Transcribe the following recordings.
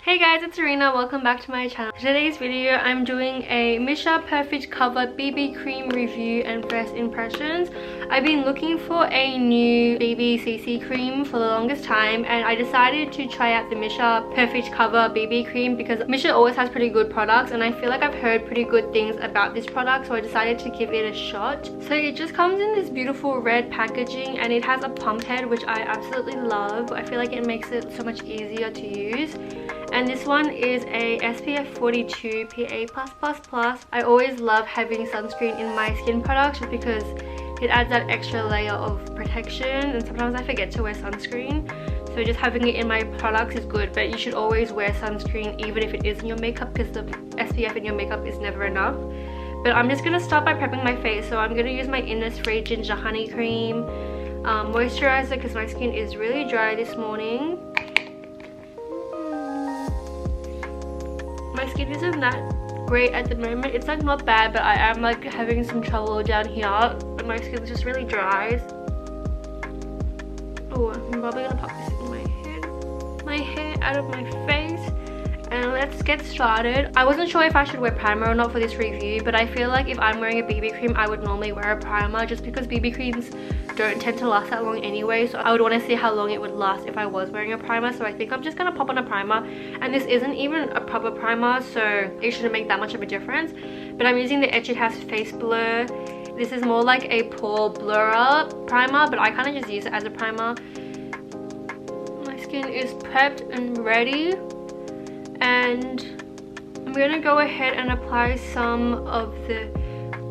Hey guys, it's Arena. Welcome back to my channel. Today's video, I'm doing a Missha Perfect Cover BB Cream review and first impressions. I've been looking for a new BB CC cream for the longest time, and I decided to try out the Missha Perfect Cover BB Cream because Missha always has pretty good products, and I feel like I've heard pretty good things about this product, so I decided to give it a shot. So it just comes in this beautiful red packaging, and it has a pump head, which I absolutely love. I feel like it makes it so much easier to use. And this one is a SPF 42 PA+++. I always love having sunscreen in my skin products just because it adds that extra layer of protection, and sometimes I forget to wear sunscreen. So just having it in my products is good, but you should always wear sunscreen even if it is in your makeup, because the SPF in your makeup is never enough. But I'm just going to start by prepping my face. So I'm going to use my Innisfree Ginger Honey Cream moisturizer because my skin is really dry this morning. My skin isn't that great at the moment. It's like not bad, but I am like having some trouble down here, and my skin's just really dry. Oh, I'm probably gonna pop this in my hair out of my face. And let's get started. I wasn't sure if I should wear primer or not for this review, but I feel like if I'm wearing a BB cream, I would normally wear a primer just because BB creams don't tend to last that long anyway. So I would want to see how long it would last if I was wearing a primer. So I think I'm just going to pop on a primer. And this isn't even a proper primer, so it shouldn't make that much of a difference. But I'm using the Etch It Has Face Blur. This is more like a pore blurrer primer, but I kind of just use it as a primer. My skin is prepped and ready. And I'm going to go ahead and apply some of the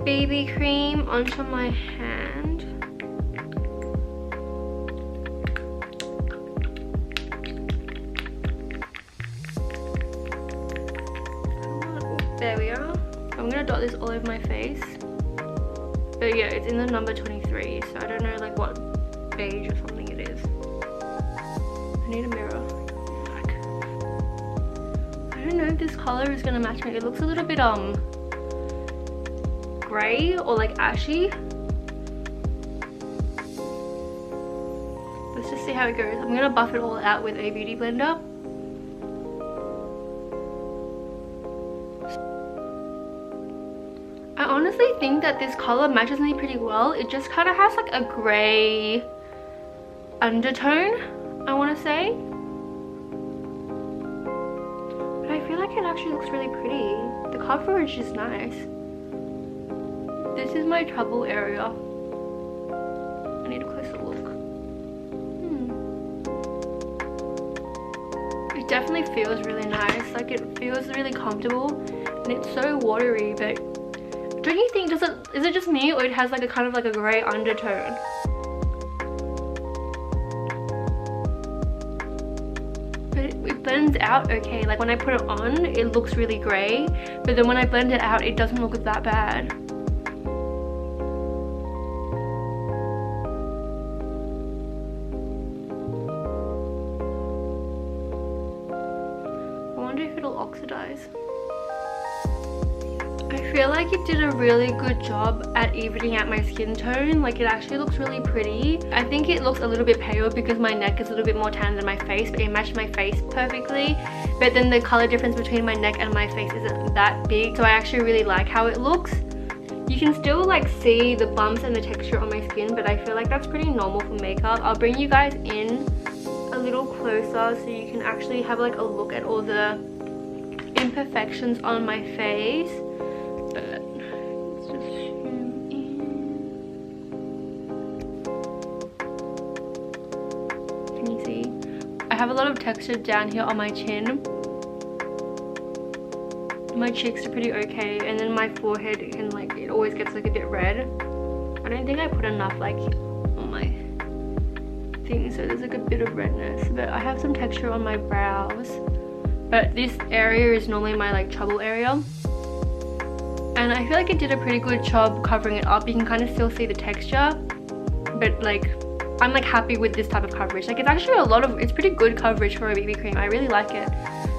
BB cream onto my hand. There we are. I'm going to dot this all over my face. But yeah, it's in the number 23, so I don't know like what beige or something it is. I need a mirror. I don't know if this color is gonna match me. It looks a little bit gray or like ashy. Let's just see how it goes. I'm gonna buff it all out with a beauty blender. I honestly think that this color matches me pretty well. It just kind of has like a gray undertone, I want to say. I feel like it actually looks really pretty. The coverage is nice. This is my trouble area. I need a closer look. It definitely feels really nice. Like it feels really comfortable, and it's so watery. But don't you think, is it just me, or it has like a kind of like a grey undertone? It blends out okay. Like when I put it on, it looks really grey, but then when I blend it out, it doesn't look that bad. I wonder if it'll oxidize. I feel like it did a really good job at evening out my skin tone. Like it actually looks really pretty. I think it looks a little bit pale because my neck is a little bit more tan than my face, but it matched my face perfectly. But then the color difference between my neck and my face isn't that big, so I actually really like how it looks. You can still like see the bumps and the texture on my skin, but I feel like that's pretty normal for makeup. I'll bring you guys in a little closer so you can actually have like a look at all the imperfections on my face. But let's just zoom in. Can you see? I have a lot of texture down here on my chin. My cheeks are pretty okay, and then my forehead can like, it always gets like a bit red. I don't think I put enough like on my thing, so there's like a bit of redness. But I have some texture on my brows. But this area is normally my like trouble area. And I feel like it did a pretty good job covering it up. You can kind of still see the texture, but like I'm like happy with this type of coverage. Like it's actually it's pretty good coverage for a BB cream. I really like it,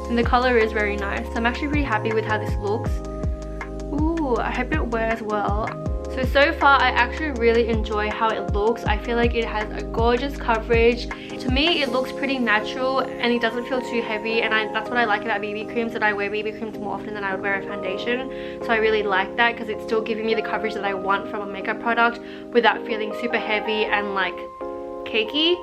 and the color is very nice. I'm actually pretty happy with how this looks. Ooh, I hope it wears well. So far I actually really enjoy how it looks. I feel like it has a gorgeous coverage. To me it looks pretty natural and it doesn't feel too heavy, and that's what I like about BB creams, that I wear BB creams more often than I would wear a foundation. So I really like that because it's still giving me the coverage that I want from a makeup product without feeling super heavy and like cakey.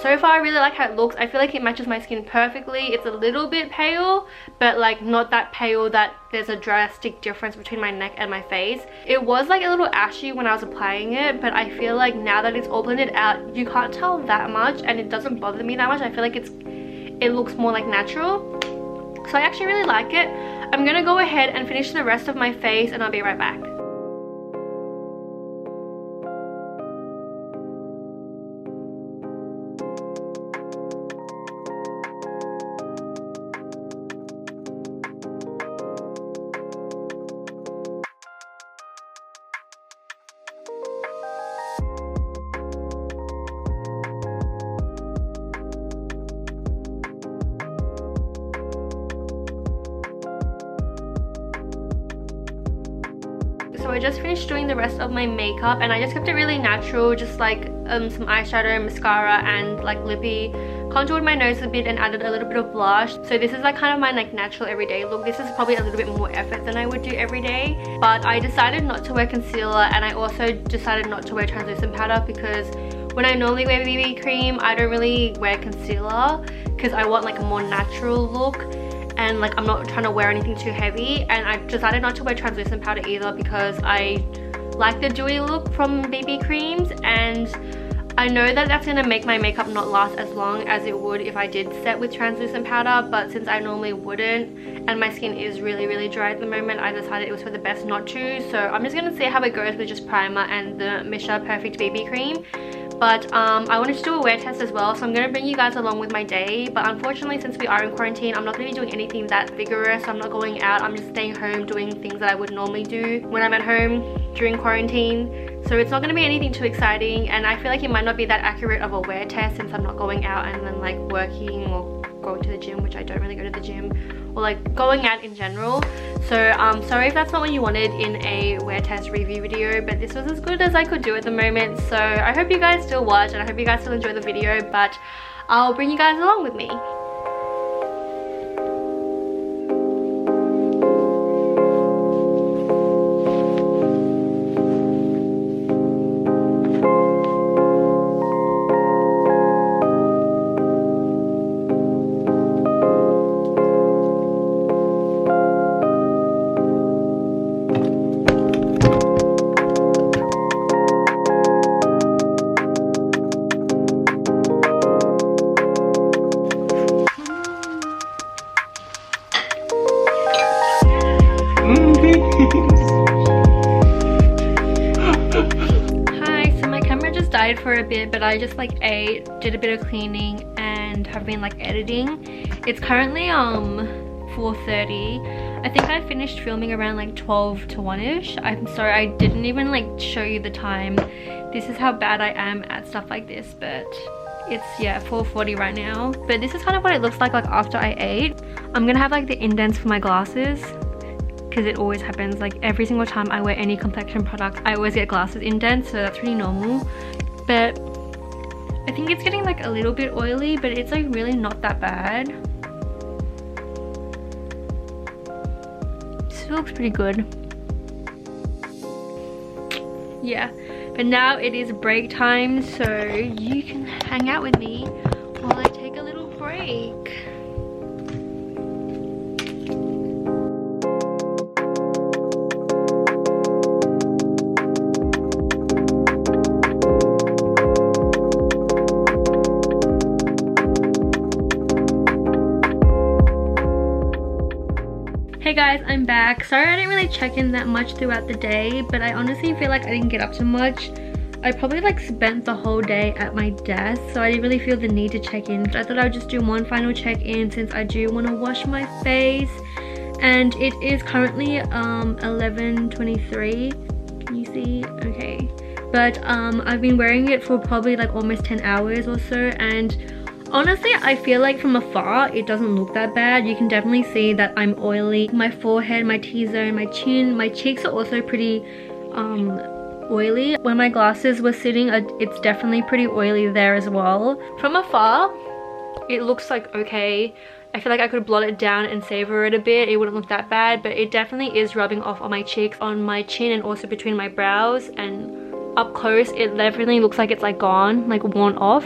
So far I really like how it looks. I feel like it matches my skin perfectly. It's a little bit pale, but like not that pale that there's a drastic difference between my neck and my face. It was like a little ashy when I was applying it, but I feel like now that it's all blended out, you can't tell that much and it doesn't bother me that much. I feel like it looks more like natural. So I actually really like it. I'm gonna go ahead and finish the rest of my face and I'll be right back. So I just finished doing the rest of my makeup and I just kept it really natural, just like some eyeshadow, mascara and like lippy. Contoured my nose a bit and added a little bit of blush. So this is like kind of my like natural everyday look. This is probably a little bit more effort than I would do every day, but I decided not to wear concealer and I also decided not to wear translucent powder because when I normally wear BB cream I don't really wear concealer because I want like a more natural look. And like I'm not trying to wear anything too heavy, and I decided not to wear translucent powder either because I like the dewy look from BB creams, and I know that that's going to make my makeup not last as long as it would if I did set with translucent powder, but since I normally wouldn't and my skin is really dry at the moment, I decided it was for the best not to. So I'm just going to see how it goes with just primer and the Missha Perfect BB cream. But I wanted to do a wear test as well, so I'm going to bring you guys along with my day. But unfortunately, since we are in quarantine, I'm not going to be doing anything that vigorous. I'm not going out. I'm just staying home doing things that I would normally do when I'm at home during quarantine. So it's not going to be anything too exciting, and I feel like it might not be that accurate of a wear test since I'm not going out and then like working or going to the gym, which I don't really go to the gym, or like going out in general. So sorry if that's not what you wanted in a wear test review video, but this was as good as I could do at the moment. So I hope you guys still watch and I hope you guys still enjoy the video, but I'll bring you guys along with me. Died for a bit, but I just like ate, did a bit of cleaning and have been like editing. It's currently 4:30. I think I finished filming around like 12 to 1ish. I'm sorry I didn't even like show you the time. This is how bad I am at stuff like this, but it's 4:40 right now. But this is kind of what it looks like after I ate. I'm gonna have like the indents for my glasses because it always happens. Like every single time I wear any complexion products I always get glasses indents, so that's really normal. But I think it's getting like a little bit oily, but it's like really not that bad. This looks pretty good. Yeah, but now it is break time, so you can hang out with me while I take a little break. Hey guys, I'm back. Sorry I didn't really check in that much throughout the day, but I honestly feel like I didn't get up to much. I probably like spent the whole day at my desk, so I didn't really feel the need to check in. I thought I would just do one final check-in since I do want to wash my face. And it is currently 11:23. Can you see? Okay. But I've been wearing it for probably like almost 10 hours or so, and honestly, I feel like from afar, it doesn't look that bad. You can definitely see that I'm oily. My forehead, my T-zone, my chin, my cheeks are also pretty oily. When my glasses were sitting, it's definitely pretty oily there as well. From afar, it looks like okay. I feel like I could blot it down and savor it a bit. It wouldn't look that bad, but it definitely is rubbing off on my cheeks, on my chin, and also between my brows. And up close, it definitely looks like it's like gone, like worn off.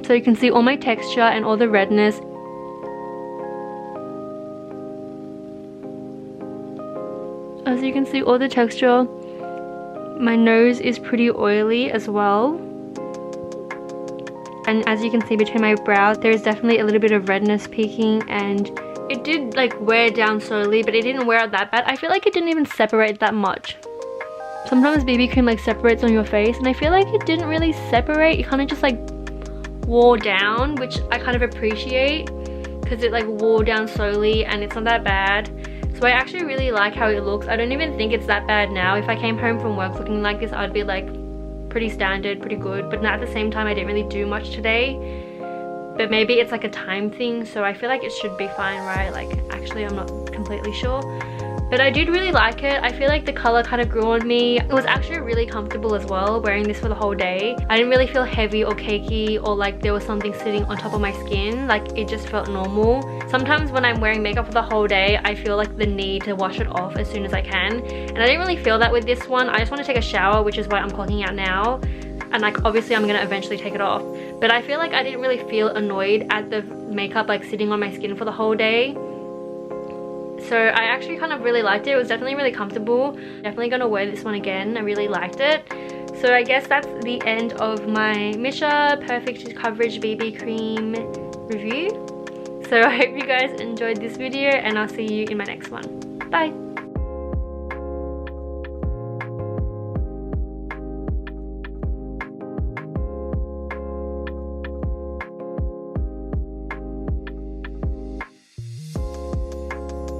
So you can see all my texture and all the redness. As you can see, all the texture. My nose is pretty oily as well. And as you can see between my brows, there's definitely a little bit of redness peeking, and it did like wear down slowly, but it didn't wear out that bad. I feel like it didn't even separate that much. Sometimes BB cream like separates on your face, and I feel like it didn't really separate. It kind of just like wore down, which I kind of appreciate because it like wore down slowly and it's not that bad. So I actually really like how it looks. I don't even think it's that bad now. If I came home from work looking like this, I'd be like pretty standard, pretty good. But at the same time, I didn't really do much today. But maybe it's like a time thing, so I feel like it should be fine, right? Like, actually, I'm not completely sure. But I did really like it. I feel like the color kind of grew on me. It was actually really comfortable as well, wearing this for the whole day. I didn't really feel heavy or cakey or like there was something sitting on top of my skin. Like, it just felt normal. Sometimes when I'm wearing makeup for the whole day, I feel like the need to wash it off as soon as I can. And I didn't really feel that with this one. I just want to take a shower, which is why I'm clocking out now. And like, obviously I'm gonna eventually take it off. But I feel like I didn't really feel annoyed at the makeup like sitting on my skin for the whole day. So I actually kind of really liked it. It was definitely really comfortable. Definitely gonna wear this one again. I really liked it. So I guess that's the end of my Missha Perfect Coverage BB Cream review. So I hope you guys enjoyed this video, and I'll see you in my next one. Bye!